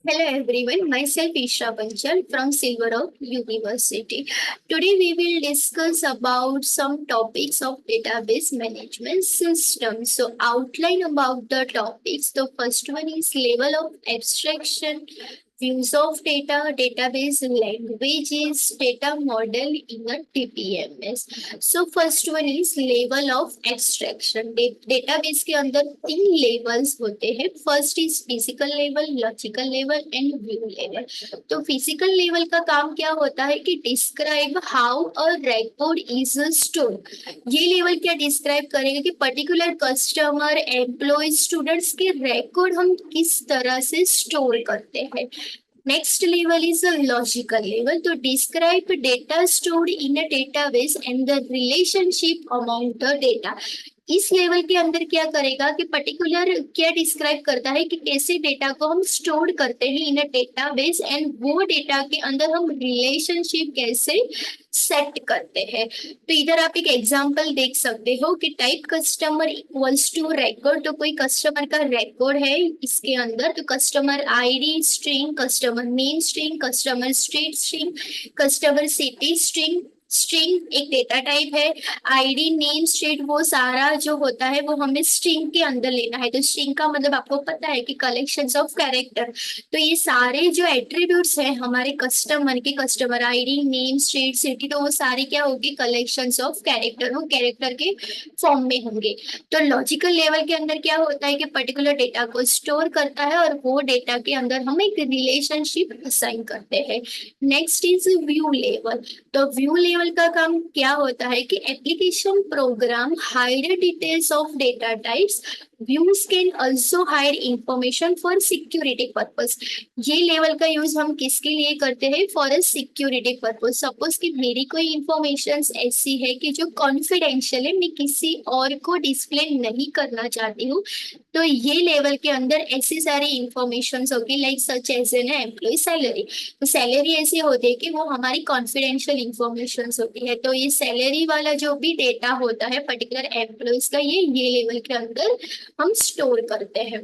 Hello everyone, myself Isha Panchal from Silver Oak University. Today we will discuss about some topics of database management system. So outline about the topics. The first one is level of abstraction, views of data, database languages, data model in a DBMS. So first one is level of abstraction. Database के अंदर तीन levels होते हैं. First is physical level, logical level and view level. तो physical level का काम क्या होता है कि describe how a record is store. ये लेवल क्या डिस्क्राइब करेगा कि पर्टिकुलर कस्टमर, एम्प्लॉय, स्टूडेंट्स के रिकॉर्ड हम किस तरह से स्टोर करते हैं. Next level is a logical level to describe data stored in a database and the relationship among the data. इस लेवल के अंदर क्या करेगा कि पर्टिकुलर क्या डिस्क्राइब करता है कि कैसे डेटा को हम स्टोर करते हैं इन अ डेटाबेस एंड वो डेटा के अंदर हम रिलेशनशिप कैसे सेट करते हैं. तो इधर आप एक एग्जांपल देख सकते हो कि type customer equals to record. तो कोई कस्टमर का रिकॉर्ड है इसके अंदर, तो customer ID string, customer name string, customer street string, customer city string. String एक डेटा टाइप है. आईडी नेम स्ट्रीट वो सारा जो होता है वो हमें स्ट्रिंग के अंदर लेना है. तो स्ट्रिंग का मतलब आपको पता है कि कलेक्शंस ऑफ कैरेक्टर. तो ये सारे जो एट्रीब्यूट्स हैं हमारे कस्टमर के, customer ID name street city, तो वो सारे क्या होगी, कलेक्शंस ऑफ कैरेक्टर, वो कैरेक्टर के फॉर्म में होंगे. तो लॉजिकल लेवल के अंदर क्या होता है कि पर्टिकुलर डेटा को स्टोर करता है और वो डेटा के अंदर हम एक रिलेशनशिप असाइन करते हैं. Next is view level. तो व्यू लेवल का काम क्या होता है कि application program hide details of data types. Views can also hide information for security purpose. ये लेवल का यूज हम किसके लिए करते हैं, for a security purpose. Suppose कि मेरी कोई इंफॉर्मेशन ऐसी है कि जो कॉन्फिडेंशियल है, मैं किसी और को डिस्प्ले नहीं करना चाहती हूँ, तो ये लेवल के अंदर ऐसी सारी इंफॉर्मेशन होगी like such as an employee salary. तो सैलरी ऐसी होती है कि वो हमारी कॉन्फिडेंशियल इंफॉर्मेशन होती है. तो ये सैलरी वाला जो भी डेटा होता है पर्टिकुलर एम्प्लॉयज का, ये लेवल के अंदर हम स्टोर करते हैं.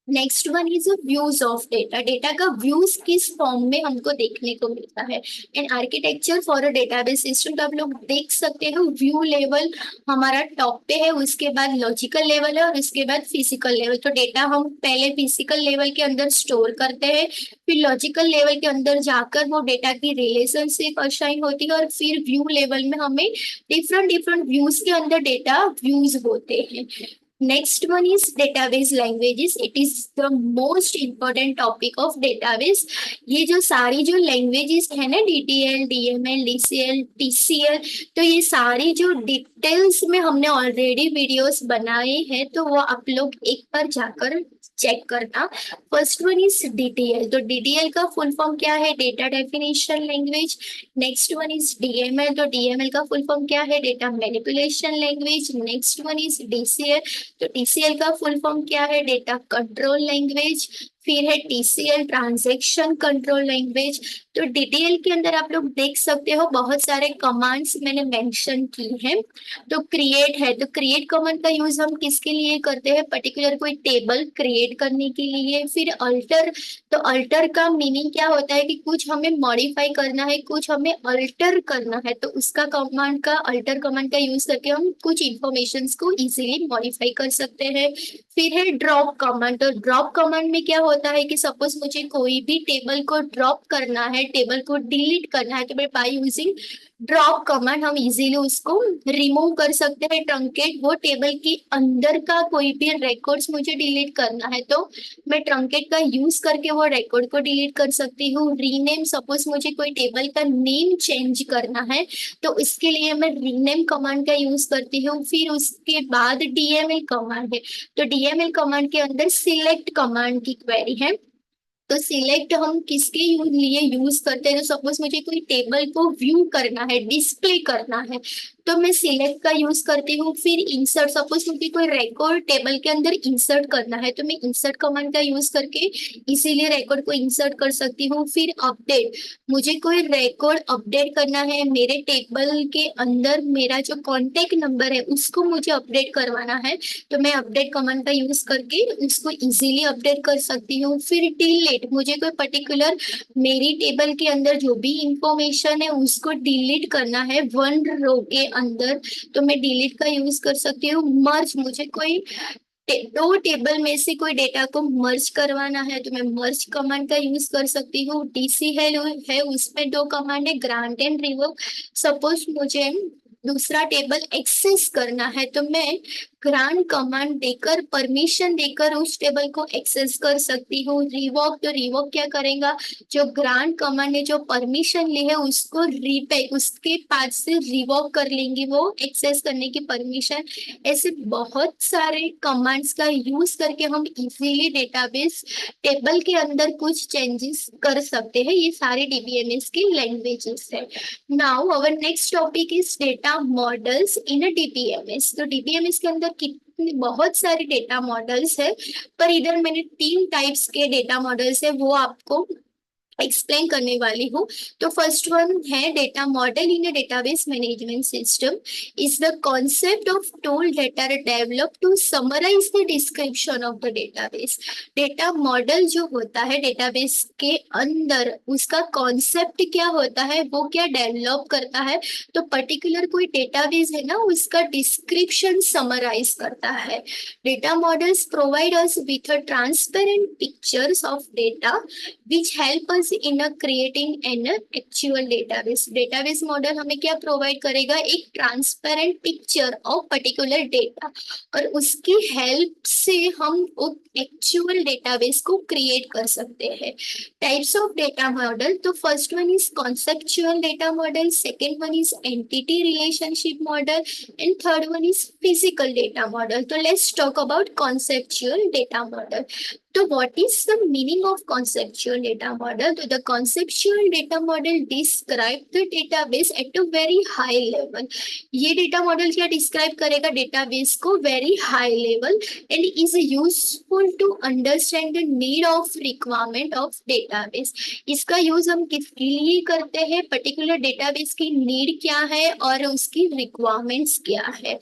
Next one is views of data. Data का व्यूज किस फॉर्म में हमको देखने को मिलता है. And architecture for a database system. तो आप लोग देख सकते हो व्यू लेवल हमारा टॉप पे है, उसके बाद लॉजिकल लेवल है और उसके बाद फिजिकल लेवल. तो डेटा हम पहले फिजिकल लेवल के अंदर स्टोर करते हैं, फिर लॉजिकल लेवल के अंदर जाकर वो डेटा की रिलेशनशिप असाइन होती है, और फिर व्यू लेवल में हमें डिफरेंट डिफरेंट व्यूज के अंदर डेटा व्यूज होते हैं. Next one is database languages. It is the most important topic of database. ये जो सारी जो languages है ना, DTL, DML, DCL, TCL, तो ये सारी जो डिटेल्स में हमने ऑलरेडी वीडियोस बनाए हैं, तो वो आप लोग एक बार जाकर चेक करना. First one is DTL. तो DTL का फुल फॉर्म क्या है, data definition language. Next one is DML. तो DML का फुल फॉर्म क्या है, data manipulation language. Next one is DCL. तो TCL का फुल फॉर्म क्या है, डेटा कंट्रोल लैंग्वेज. फिर है TCL, ट्रांजैक्शन कंट्रोल लैंग्वेज. तो DTL के अंदर आप लोग देख सकते हो बहुत सारे कमांड्स मैंने मेंशन की हैं. तो क्रिएट है, तो क्रिएट कमांड का यूज हम किसके लिए करते हैं, पर्टिकुलर कोई टेबल क्रिएट करने के लिए. फिर अल्टर. तो अल्टर का मीनिंग क्या होता है कि कुछ हमें मॉडिफाई करना है, कुछ हमें अल्टर करना है, तो उसका कमांड का, अल्टर कमांड का यूज करके हम कुछ इंफॉर्मेशन को इजीली मॉडिफाई कर सकते हैं. फिर है ड्रॉप कमांड. तो ड्रॉप कमांड में क्या होता है कि सपोज मुझे कोई भी टेबल को ड्रॉप करना है, टेबल को डिलीट करना है, तो बाय यूजिंग ड्रॉप कमांड हम इजीली उसको रिमूव कर सकते हैं, ट्रंकेट. वो टेबल के अंदर का कोई भी रिकॉर्ड्स मुझे डिलीट करना है, तो मैं ट्रंकेट का यूज करके वो रिकॉर्ड को डिलीट कर सकती हूँ. रीनेम, सपोज मुझे कोई टेबल का नेम चेंज करना है, तो इसके लिए मैं रीनेम कमांड का यूज करती हूँ. फिर उसके बाद DML कमांड है. तो DML कमांड के अंदर सिलेक्ट कमांड की क्वेरी है. तो सिलेक्ट हम किसके लिए यूज करते हैं, तो सपोज मुझे कोई टेबल को व्यू करना है, डिस्प्ले करना है, तो मैं सिलेक्ट का यूज करती हूँ। फिर इंसर्ट, सपोज मुझे कोई रिकॉर्ड टेबल के अंदर इंसर्ट करना है तो मैं इंसर्ट कमांड का यूज करके इसीलिए रिकॉर्ड को इंसर्ट कर सकती हूँ। फिर अपडेट, मुझे कोई रिकॉर्ड अपडेट करना है मेरे टेबल के अंदर, मेरा जो कॉन्टेक्ट नंबर है उसको मुझे अपडेट करवाना है तो मैं अपडेट कमांड का यूज करके उसको इजीली अपडेट कर सकती हूँ। फिर डिलीट, मुझे कोई पर्टिकुलर मेरी टेबल के अंदर जो भी इंफॉर्मेशन है उसको डिलीट करना है वन रो के अंदर तो मैं डिलीट का यूज कर सकती हूँ। मर्ज, मुझे कोई दो टेबल में से कोई डेटा को मर्ज करवाना है तो मैं मर्ज कमांड का यूज कर सकती हूँ। डीसी है उसमें दो कमांड है, ग्रांट एंड रिवोक। सपोज मुझे दूसरा टेबल एक्सेस करना है तो मैं ग्रांट कमांड देकर, परमिशन देकर उस टेबल को एक्सेस कर सकती हूँ। रिवोक, तो रिवोक क्या करेगा, जो ग्रांट कमांड ने जो परमिशन ली है उसको रीबैक उसके पास से रिवोक कर लेंगी वो एक्सेस करने की परमिशन। ऐसे बहुत सारे कमांड्स का यूज करके हम इजीली डेटाबेस टेबल के अंदर कुछ चेंजेस कर सकते हैं। ये सारे डीबीएमएस की लैंग्वेजेस है। Now our next topic is data models in a DBMS. तो डीबीएमएस के अंदर कितने बहुत सारे डेटा मॉडल्स है, पर इधर मैंने 3 टाइप्स के डेटा मॉडल्स है वो आपको एक्सप्लेन करने वाली हूँ। तो फर्स्ट वन है data model in a database management system is the concept of tool that are develop to summarize the description of the database. Data model जो होता है डेटाबेस के अंदर उसका कॉन्सेप्ट क्या होता है, वो क्या डेवलप करता है, तो पर्टिकुलर कोई डेटाबेस है ना उसका डिस्क्रिप्शन समराइज करता है। Data models provide us with a transparent pictures of data which help us in a creating an actual database। database model हमें क्या प्रोवाइड करेगा, एक transparent picture of particular data और उसकी हेल्प से हम एक्चुअल डेटाबेस को क्रिएट कर सकते हैं। टाइप्स ऑफ डेटा मॉडल, तो first one is conceptual data model, second one is entity relationship model and third one is physical data model. तो let's talk about conceptual data model. So what is the meaning of conceptual data model? So the conceptual data model describe the database at a very high level। ये data model क्या describe करेगा, database को very high level and is useful to understand the need of requirement of database। इसका use हम किसके लिए करते हैं, particular database की need क्या है और उसकी requirements क्या है।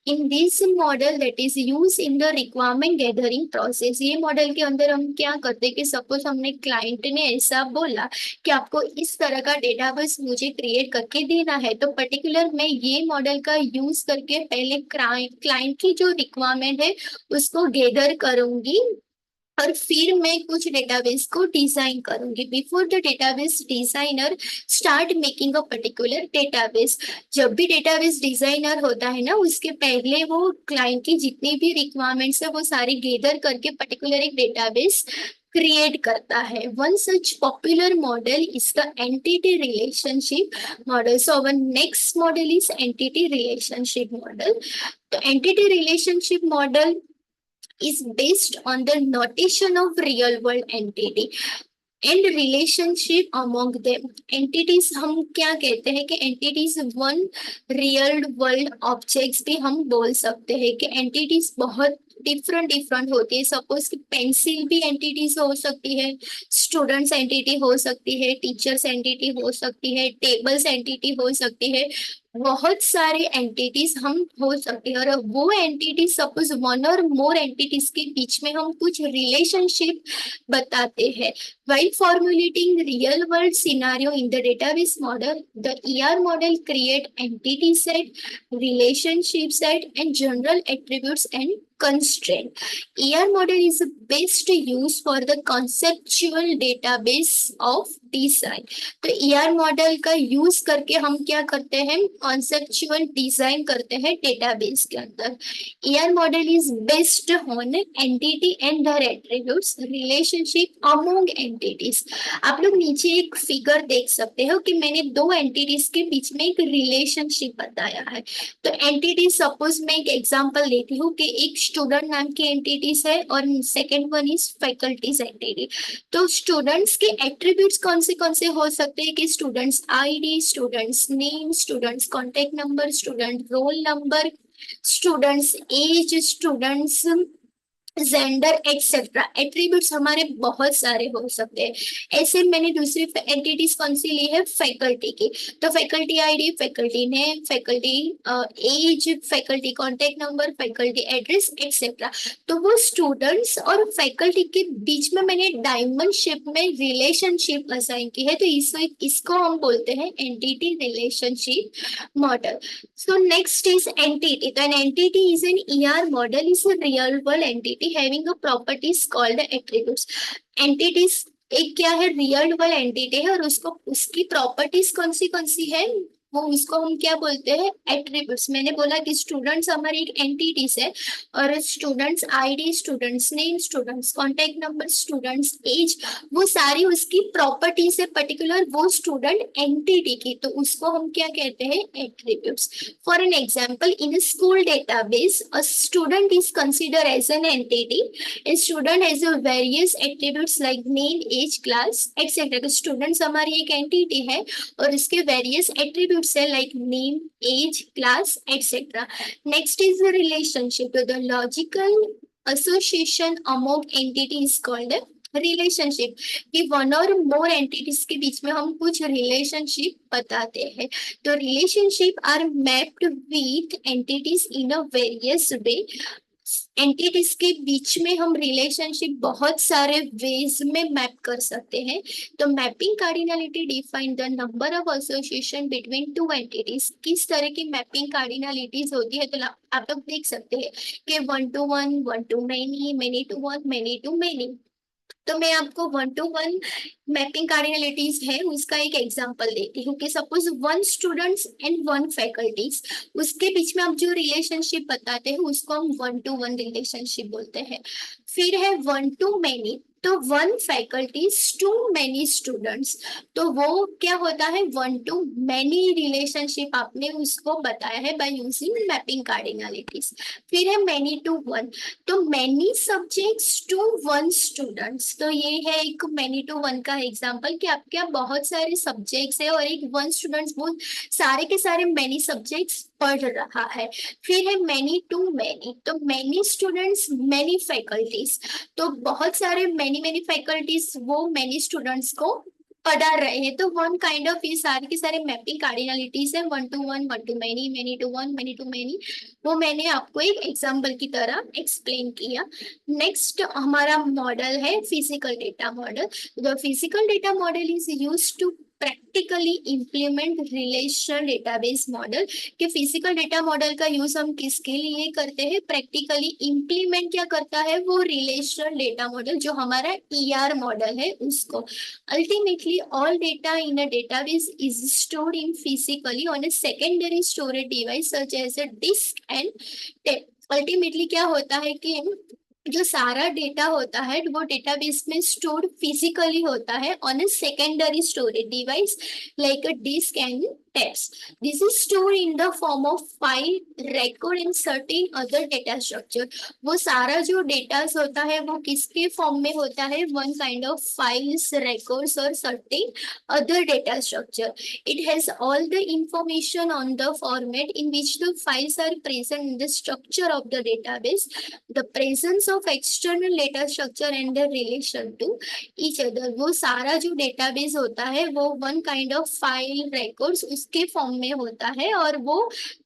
In this model that is use in the requirement gathering process. ये मॉडल के अंदर हम क्या करते हैं कि सपोज हमने क्लाइंट ने ऐसा बोला कि आपको इस तरह का डेटाबेस मुझे क्रिएट करके देना है तो पर्टिकुलर मैं ये मॉडल का यूज करके पहले क्लाइंट की जो रिक्वायरमेंट है उसको गैदर करूंगी और फिर मैं कुछ डेटाबेस को डिजाइन करूंगी। Before the database designer start making a particular database. जब भी डेटाबेस डिजाइनर होता है ना उसके पहले वो क्लाइंट की जितनी भी रिक्वायरमेंट्स है वो सारी गैदर करके पर्टिकुलर एक डेटाबेस क्रिएट करता है। One such popular model is the entity relationship model. So our next model is entity relationship model. तो entity relationship model is based on the notation of real world entity and relationship among them। entities हम क्या कहते हैं कि entities one real world objects भी हम बोल सकते हैं कि entities बहुत डिफरेंट होती है। सपोज कि पेंसिल भी एंटिटीज हो सकती है, स्टूडेंट्स एंटिटी हो सकती है, टीचर्स एंटिटी हो सकती है, टेबल्स एंटिटी हो सकती है, बहुत सारे एंटिटीज हम हो सकते हैं। और वो एंटिटी सपोज वन और मोर एंटिटीज के बीच में हम कुछ रिलेशनशिप बताते हैं। While formulating real world scenario in the database model, the ER model create entity set, relationship set and general attributes and constraint। ER model is best used for the conceptual database of design। तो ER model का use करके हम क्या करते हैं, conceptual design करते हैं database के अंदर। ER model is based on entity and their attributes, relationship among entities. आप लोग नीचे एक फिगर देख सकते हो कि मैंने दो एंटिटीज के बीच में एक रिलेशनशिप बताया है। तो एंटिटी सपोज मैं एक एग्जांपल लेती हूँ कि एक स्टूडेंट नाम की एंटिटीज है और second one is faculties entity. तो स्टूडेंट्स के एट्रीब्यूट्स कौन से हो सकते हैं कि students ID, students name, students contact number, student roll number, students age, students gender etcetera. Attributes हमारे बहुत सारे हो सकते हैं। ऐसे मैंने दूसरी एंटिटीज कौन सी ली है, फैकल्टी की। तो faculty ID, faculty name, faculty age, faculty contact number, faculty address etcetera. तो वो स्टूडेंट्स और फैकल्टी के बीच में मैंने डायमंड शेप में रिलेशनशिप असाइन की है, तो इसको हम बोलते हैं entity relationship model. So next is entity. So an entity is an ER model, is a real world entity having a properties called attributes. Entities एक क्या है, रियल वर्ल्ड एंटिटी है, और उसको उसकी प्रॉपर्टीज कौन सी है, वो उसको हम क्या बोलते हैं, एट्रीब्यूट्स। मैंने बोला कि स्टूडेंट्स हमारी एक एंटिटीज है, और students ID, students name, students contact number, students age, वो सारी उसकी प्रॉपर्टीज है पर्टिकुलर वो स्टूडेंट एंटिटी की, तो उसको हम क्या कहते हैं, attributes. For an example, in school database a student is consider as an entity. A student has a various attributes like name, age, class, etc. तो स्टूडेंट्स हमारी एक एंटिटी है और इसके वेरियस एट्रीब्यूट्स है like name, age, class, etcetera. Next is the relationship. The logical association among entity is called relationship, कि one और more entities के बीच में हम कुछ रिलेशनशिप बताते हैं। तो relationship are mapped with entities in a various way. Entities के बीच में हम रिलेशनशिप बहुत सारे वेज में मैप कर सकते हैं। तो mapping cardinality define the number of association between two entities. किस तरह की मैपिंग कार्डिनलिटीज होती है, तो आप लोग देख सकते हैं कि 1 to 1, 1 to many, many to 1, many to many। तो मैं आपको 1 to 1 मैपिंग कार्डिनलिटीज है उसका एक एग्जांपल देती हूँ कि सपोज 1 स्टूडेंट्स एंड 1 फैकल्टीज, उसके बीच में आप जो रिलेशनशिप बताते हैं उसको हम 1 to 1 रिलेशनशिप बोलते हैं। फिर है 1 to many, तो 1 फैकल्टीज टू मैनी स्टूडेंट्स, तो वो क्या होता है, 1 to many रिलेशनशिप आपने उसको बताया है बाय यूजिंग मैपिंग कार्डिनलिटीज। फिर है मैनी टू 1, तो मैनी सब्जेक्ट्स टू 1 स्टूडेंट्स, तो ये है एक मैनी टू 1 का एग्जांपल कि आपके यहाँ बहुत सारे सब्जेक्ट्स है और एक 1 स्टूडेंट्स वो सारे के सारे मैनी सब्जेक्ट्स पढ़ रहा है। फिर है मैनी टू मैनी, तो मैनी स्टूडेंट्स मैनी फैकल्टीज, तो बहुत सारे मैनी फैकल्टीज वो मैनी स्टूडेंट्स को पढ़ा रहे हैं। तो वन काइंड ऑफ ये सारे के सारे मैपिंग कार्डिनलिटीज है, 1 to 1, 1 to many, many to 1, many to many। वो मैंने आपको एक एग्जांपल की तरह एक्सप्लेन किया। नेक्स्ट हमारा मॉडल है physical data model. The physical data model is used to practically implement relational database model. कि फिजिकल डेटा मॉडल का यूज हम किसके लिए करते हैं, प्रैक्टिकली इम्प्लीमेंट क्या करता है वो रिलेशनल डेटा मॉडल जो हमारा ईआर मॉडल है उसको। Ultimately, all data in a database is stored in physically on a secondary storage device such as a disk and tape. Ultimately क्या होता है कि जो सारा डेटा होता है वो डेटाबेस में स्टोर्ड फिजिकली होता है on a secondary storage device like a disk and tapes. This is stored in the form of file, record and certain other data structure. वो सारा जो डेटा होता है वो किसके फॉर्म में होता है, one kind of files, records और certain other data structure. It has all the information on the format in which the files are present in the structure of the database, the presence of external data structure and the relation to each other। वो सारा जो database होता है वो one kind of file, records उसके form में होता है, और वो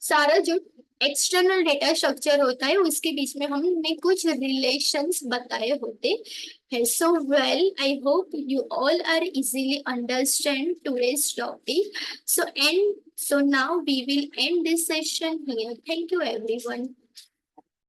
सारा जो एक्सटर्नल डेटा स्ट्रक्चर होता है उसके बीच में हमने कुछ रिलेशंस बताए होते हैं। So well, I hope you all are easily understand today's topic. So now we will end this session here. Thank you everyone.